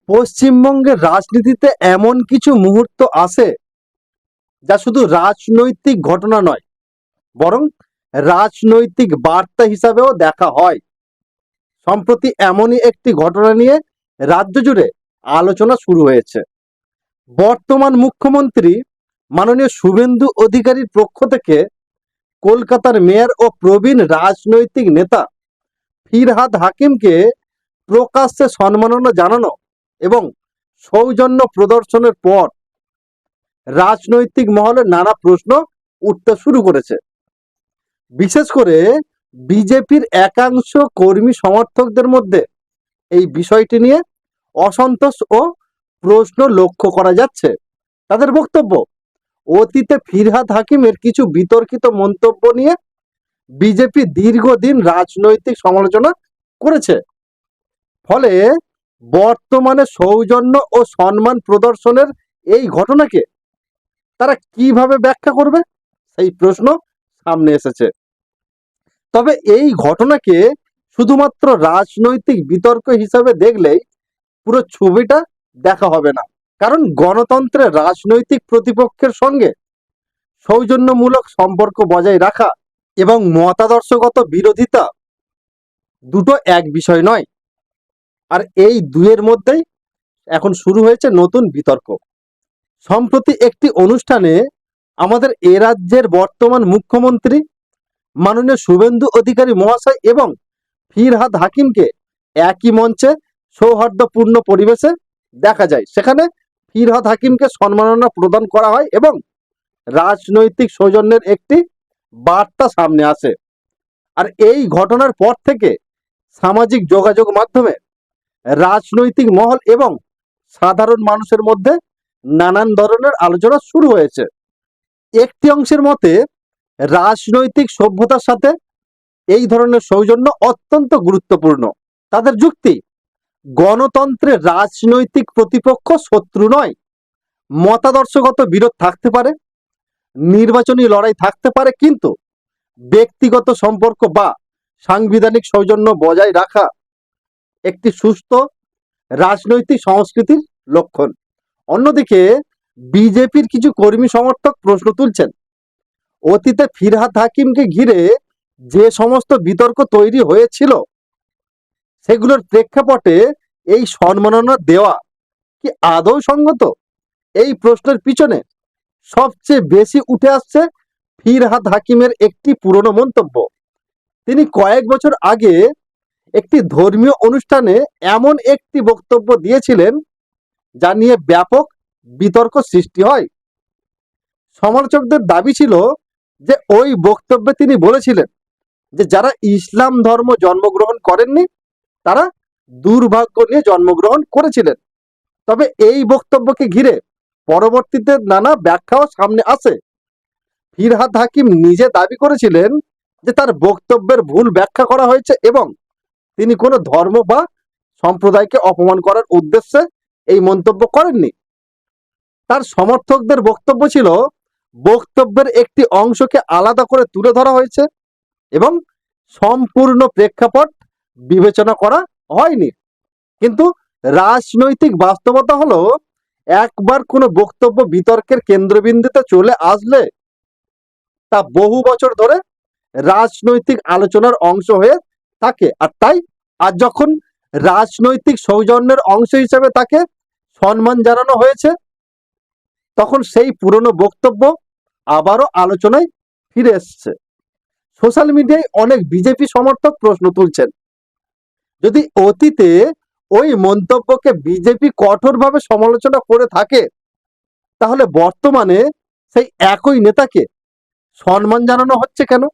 পশ্চিমবঙ্গের রাজনীতিতে এমন কিছু মুহূর্ত আছে যা শুধু রাজনৈতিক ঘটনা নয়, বরং রাজনৈতিক বার্তা হিসাবেও দেখা হয়। সম্প্রতি এমনই একটি ঘটনা নিয়ে রাজ্য জুড়ে আলোচনা শুরু হয়েছে। বর্তমান মুখ্যমন্ত্রী মাননীয় শুভেন্দু অধিকারীর পক্ষ থেকে কলকাতার মেয়র ও প্রবীণ রাজনৈতিক নেতা ফিরহাদ হাকিমকে প্রকাশ্যে সম্মাননা জানানো এবং সৌজন্য প্রদর্শনের পর রাজনৈতিক মহলে নানা প্রশ্ন উঠতে শুরু করেছে। বিশেষ করে বিজেপির একাংশ কর্মী সমর্থকদের মধ্যে এই বিষয়টি নিয়ে অসন্তোষ ও প্রশ্ন লক্ষ্য করা যাচ্ছে। তাদের বক্তব্য, অতীতে ফিরহাদ হাকিমের কিছু বিতর্কিত মন্তব্য নিয়ে বিজেপি দীর্ঘদিন রাজনৈতিক সমালোচনা করেছে। ফলে বর্তমানে সৌজন্য ও সম্মান প্রদর্শনের এই ঘটনাকে তারা কিভাবে ব্যাখ্যা করবে, সেই প্রশ্ন সামনে এসেছে। তবে এই ঘটনাকে শুধুমাত্র রাজনৈতিক বিতর্ক হিসাবে দেখলেই পুরো ছবিটা দেখা হবে না। কারণ গণতন্ত্রে রাজনৈতিক প্রতিপক্ষের সঙ্গে সৌজন্যমূলক সম্পর্ক বজায় রাখা এবং মতাদর্শগত বিরোধিতা দুটো এক বিষয় নয়। আর এই দুয়ের মধ্যেই এখন শুরু হয়েছে নতুন বিতর্ক। সম্প্রতি একটি অনুষ্ঠানে আমাদের এ রাজ্যের বর্তমান মুখ্যমন্ত্রী মাননীয় শুভেন্দু অধিকারী মহাশয় এবং ফিরহাদ হাকিমকে একই মঞ্চে সৌহার্দ্যপূর্ণ পরিবেশে দেখা যায়। সেখানে ফিরহাদ হাকিমকে সম্মাননা প্রদান করা হয় এবং রাজনৈতিক সৌজন্যের একটি বার্তা সামনে আসে। আর এই ঘটনার পর থেকে সামাজিক যোগাযোগ মাধ্যমে রাজনৈতিক মহল এবং সাধারণ মানুষের মধ্যে নানান ধরনের আলোচনা শুরু হয়েছে। একটি অংশের মতে রাজনৈতিক সভ্যতার সাথে এই ধরনের সৌজন্য অত্যন্ত গুরুত্বপূর্ণ। তাদের যুক্তি, গণতন্ত্রে রাজনৈতিক প্রতিপক্ষ শত্রু নয়। মতাদর্শগত বিরোধ থাকতে পারে, নির্বাচনী লড়াই থাকতে পারে, কিন্তু ব্যক্তিগত সম্পর্ক বা সাংবিধানিক সৌজন্য বজায় রাখা একটি সুস্থ রাজনৈতিক সংস্কৃতির লক্ষণ। অন্যদিকে বিজেপির কিছু কর্মী সমর্থক প্রশ্ন তুলছেন, অতীতে ফিরহাদ হাকিমকে ঘিরে যে সমস্ত বিতর্ক তৈরি হয়েছিল সেগুলোর প্রেক্ষাপটে এই সম্মাননা দেওয়া কি আদৌ সঙ্গত? এই প্রশ্নের পিছনে সবচেয়ে বেশি উঠে আসছে ফিরহাদ হাকিমের একটি পুরনো মন্তব্য। তিনি কয়েক বছর আগে একটি ধর্মীয় অনুষ্ঠানে এমন একটি বক্তব্য দিয়েছিলেন যা নিয়ে ব্যাপক বিতর্ক সৃষ্টি হয়। সমালোচকদের দাবি ছিল যে ওই বক্তব্যে তিনি বলেছিলেন যে যারা ইসলাম ধর্ম জন্মগ্রহণ করেননি তারা দুর্ভাগ্য নিয়ে জন্মগ্রহণ করেছিলেন। তবে এই বক্তব্যকে ঘিরে পরবর্তীতে নানা ব্যাখ্যাও সামনে আসে। ফিরহাদ হাকিম নিজে দাবি করেছিলেন যে তার বক্তব্যের ভুল ব্যাখ্যা করা হয়েছে এবং তিনি কোনো ধর্ম বা সম্প্রদায়কে অপমান করার উদ্দেশ্যে এই মন্তব্য করেননি। তার সমর্থকদের বক্তব্য ছিল বক্তব্যের একটি অংশকে আলাদা করে তুলে ধরা হয়েছে এবং সম্পূর্ণ প্রেক্ষাপট বিবেচনা করা হয়নি। কিন্তু রাজনৈতিক বাস্তবতা হলো, একবার কোনো বক্তব্য বিতর্কের কেন্দ্রবিন্দুতে চলে আসলে তা বহু বছর ধরে রাজনৈতিক আলোচনার অংশ হয়ে থাকে। আর তাই আজ যখন রাজনৈতিক সৌজন্যের অংশ হিসেবে তাকে সম্মান জানানো হয়েছে, তখন সেই পুরনো বক্তব্য আবারও আলোচনায় ফিরে এসছে। সোশ্যাল মিডিয়ায় অনেক বিজেপি সমর্থক প্রশ্ন তুলছেন, যদি অতীতে ওই মন্তব্যকে বিজেপি কঠোরভাবে সমালোচনা করে থাকে, তাহলে বর্তমানে সেই একই নেতাকে সম্মান জানানো হচ্ছে কেন?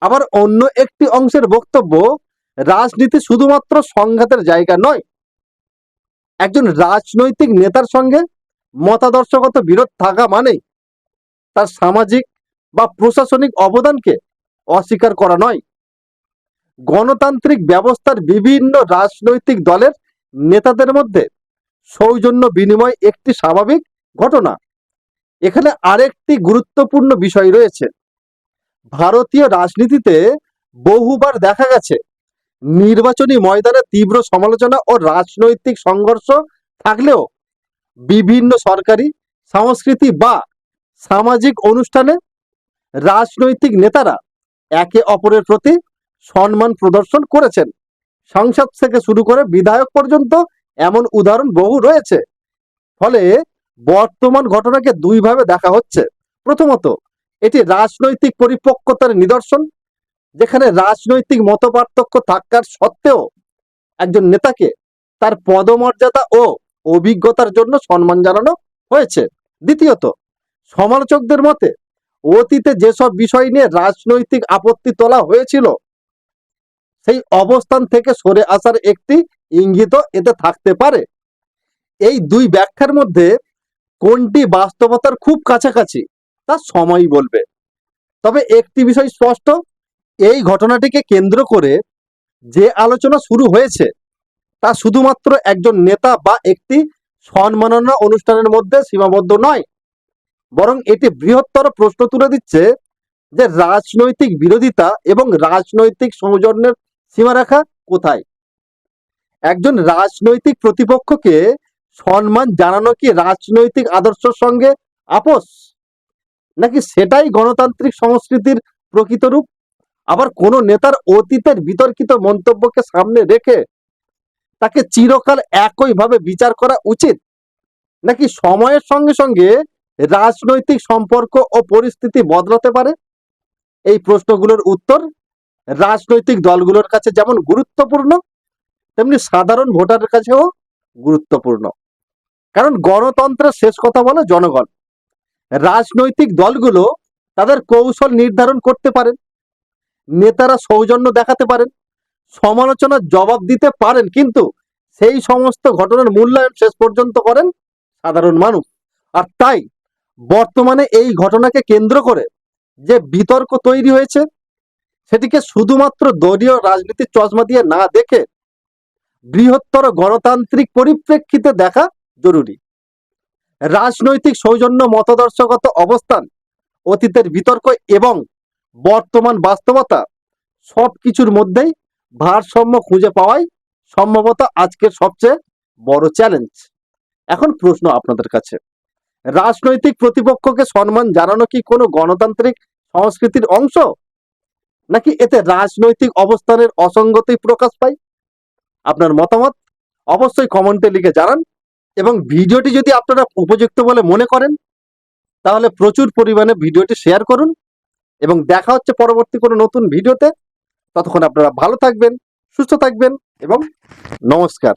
আবার অন্য একটি অংশের বক্তব্য, রাজনীতি শুধুমাত্র সংঘাতের জায়গা নয়। একজন রাজনৈতিক নেতার সঙ্গে মতাদর্শগত বিরোধ থাকা মানেই তার সামাজিক বা প্রশাসনিক অবদানকে অস্বীকার করা নয়। গণতান্ত্রিক ব্যবস্থার বিভিন্ন রাজনৈতিক দলের নেতাদের মধ্যে সৌজন্য বিনিময় একটি স্বাভাবিক ঘটনা। এখানে আরেকটি গুরুত্বপূর্ণ বিষয় রয়েছে। ভারতীয় রাজনীতিতে বহুবার দেখা গেছে নির্বাচনী ময়দানে তীব্র সমালোচনা ও রাজনৈতিক সংঘর্ষ থাকলেও বিভিন্ন সরকারি, সংস্কৃতি বা সামাজিক অনুষ্ঠানে রাজনৈতিক নেতারা একে অপরের প্রতি সম্মান প্রদর্শন করেছেন। সংসদ থেকে শুরু করে বিধায়ক পর্যন্ত এমন উদাহরণ বহু রয়েছে। ফলে বর্তমান ঘটনাকে দুইভাবে দেখা হচ্ছে। প্রথমত, এটি রাজনৈতিক পরিপক্কতার নিদর্শন, যেখানে রাজনৈতিক মতপার্থক্য থাকার সত্ত্বেও একজন নেতাকে তার পদমর্যাদা ও অভিজ্ঞতার জন্য সম্মান জানানো হয়েছে। দ্বিতীয়ত, সমালোচকদের মতে অতীতে যেসব বিষয় নিয়ে রাজনৈতিক আপত্তি তোলা হয়েছিল সেই অবস্থান থেকে সরে আসার একটি ইঙ্গিতও এতে থাকতে পারে। এই দুই ব্যাখ্যার মধ্যে কোনটি বাস্তবতার খুব কাছাকাছি তা সময়ই বলবে। তবে একটি বিষয় স্পষ্ট, এই ঘটনাটিকে কেন্দ্র করে যে আলোচনা শুরু হয়েছে তা শুধুমাত্র একজন নেতা বা একটি সম্মাননা অনুষ্ঠানের মধ্যে সীমাবদ্ধ নয়, বরং এটি বৃহত্তর প্রশ্ন তুলে দিচ্ছে যে রাজনৈতিক বিরোধিতা এবং রাজনৈতিক সৌজন্যের সীমারেখা কোথায়। একজন রাজনৈতিক প্রতিপক্ষকে সম্মান জানানো কি রাজনৈতিক আদর্শের সঙ্গে আপোষ, নাকি সেটাই গণতান্ত্রিক সংস্কৃতির প্রকৃত রূপ? আবার কোন নেতার অতীতের বিতর্কিত মন্তব্যকে সামনে রেখে তাকে চিরকাল একইভাবে বিচার করা উচিত, নাকি সময়ের সঙ্গে সঙ্গে রাজনৈতিক সম্পর্ক ও পরিস্থিতি বদলাতে পারে? এই প্রশ্নগুলোর উত্তর রাজনৈতিক দলগুলোর কাছে যেমন গুরুত্বপূর্ণ, তেমনি সাধারণ ভোটারের কাছেও গুরুত্বপূর্ণ। কারণ গণতন্ত্রের শেষ কথা বলে জনগণ। রাজনৈতিক দলগুলো তাদের কৌশল নির্ধারণ করতে পারেন, নেতারা সৌজন্য দেখাতে পারেন, সমালোচনার জবাব দিতে পারেন, কিন্তু সেই সমস্ত ঘটনার মূল্যায়ন শেষ পর্যন্ত করেন সাধারণ মানুষ। আর তাই বর্তমানে এই ঘটনাকে কেন্দ্র করে যে বিতর্ক তৈরি হয়েছে সেটিকে শুধুমাত্র দলীয় রাজনীতির চশমা দিয়ে না দেখে বৃহত্তর গণতান্ত্রিক পরিপ্রেক্ষিতে দেখা জরুরি। রাজনৈতিক সৌজন্য, মতাদর্শগত অবস্থান, অতীতের বিতর্ক এবং বর্তমান বাস্তবতা সবকিছুর মধ্যেই ভারসাম্য খুঁজে পাওয়াই সম্ভবত আজকের সবচেয়ে বড় চ্যালেঞ্জ। এখন প্রশ্ন আপনাদের কাছে, রাজনৈতিক প্রতিপক্ষকে সম্মান জানানো কি কোনো গণতান্ত্রিক সংস্কৃতির অংশ, নাকি এতে রাজনৈতিক অবস্থানের অসঙ্গতি প্রকাশ পায়? আপনার মতামত অবশ্যই কমেন্টে লিখে জানান, এবং ভিডিওটি যদি আপনারা উপযুক্ত বলে মনে করেন তাহলে প্রচুর পরিমাণে ভিডিওটি শেয়ার করুন, এবং দেখা হচ্ছে পরবর্তী কোনো নতুন ভিডিওতে। ততক্ষণ আপনারা ভালো থাকবেন, সুস্থ থাকবেন এবং নমস্কার।